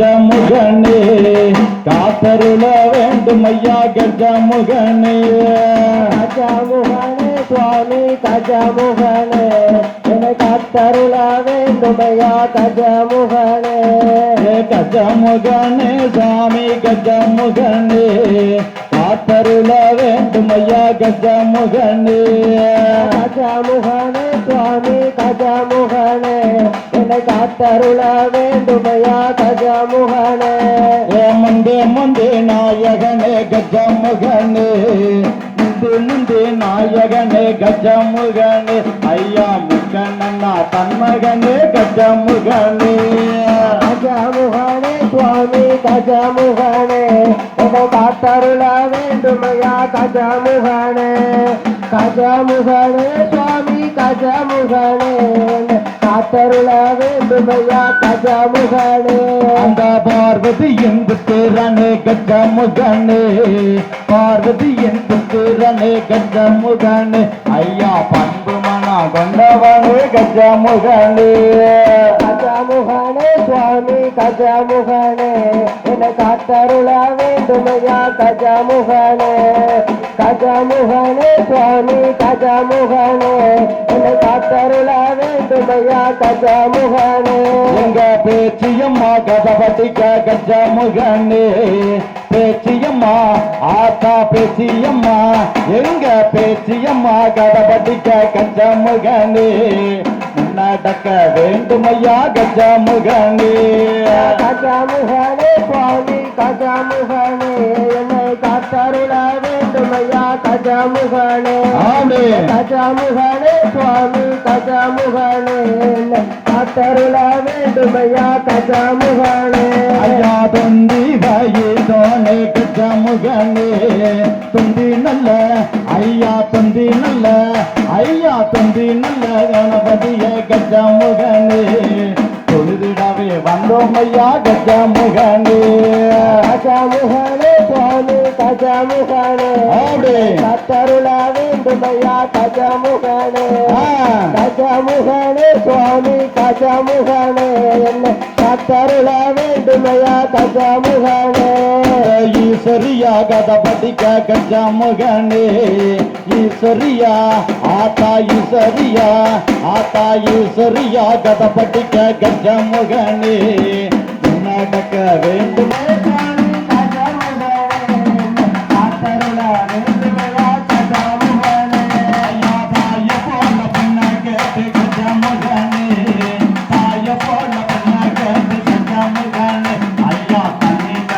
கஜமுகனே காத்தருள வேண்டும் ஐயா கஜமுகனே. கஜமுகனே சுவாமி கஜமுகனே என்னை காத்தருள வேண்டும் ஐயா கஜமுகனே. கஜமுகனே சுவாமி கஜமுகனே காத்தருள வேண்டும் ஐயா கஜமுகனே. கஜமுகனே சுவாமி கஜமுகனே என்னை காத்தருள வேண்டும் ஐயா கஜமுகனே. முந்தே முந்தே நாயகனே கஜமுகனே முந்தே முந்தே நாயகனே கஜமுகனே ஐயா முக்கண்ணா தன்மகனே கஜமுகனே. கஜமுகனே சுவாமி கஜமுகனே என்னை காத்தருள வேண்டும் ஐயா கஜமுகனே. கஜமுகனே சுவாமி கஜமுகனே காத்தருள வேண்டும் ஐயா கஜமுகனே. அந்த பார்வதி என்று திறனே கஜமுகனே பார்வதி என்று திறனே கஜமுகனே ஐயா பண்பு மனா கொண்டவனே கஜமுகனே. கஜமுகனே சுவாமி கஜமுகனே என்னை காத்தருள வேண்டும் ஐயா கஜமுகனே. கஜமுகனே சுவாமி கஜமுகனே என்னை காத்தருள வேண்டும் ஐயா கஜமுகனே. எங்க பேச்சியம்மா கதபதிக்க கஜமுகனே பேச்சியம்மா ஆத்தா பேச்சியம்மா எங்க பேச்சியம்மா கதபதிக்க கஜமுகனே நடக்க வேண்டும் ஐயா கஜமுகனே. கஜமுகனே சுவாமி கஜமுகனே என்னை காத்தருள வேண்டும் ஐயா கஜமுகனே. கஜமுகனே சுவாமி கஜமுகனே என்னை காத்தருள வேண்டும் ஐயா கஜமுகனே. ஐயா தொந்தி வயிதோனே கஜமுகனே தொந்தி நல்ல ஐயா தொந்தி நல்ல ஐயா தொந்தி நல்ல கணபதிய கஜமுகனே தொழுதிடவே வந்தோம் ஐயா கஜமுகனே. கஜமுகனே சுவாமி கஜமுகனே காத்தருள வேண்டும் ஐயா கஜமுகனே. கஜமுகனே சுவாமி கஜமுகனே என்னை காத்தருள வேண்டும் ஐயா கஜமுகனே. ஈஸ்வரியா கதபதிக்க கஜமுகனே ஈஸ்வரியா ஆத்தா ஈஸ்வரியா ஆத்தா ஈஸ்வரியா கதபதிக்க கஜமுகனே நடக்க வேண்டும் ஐயா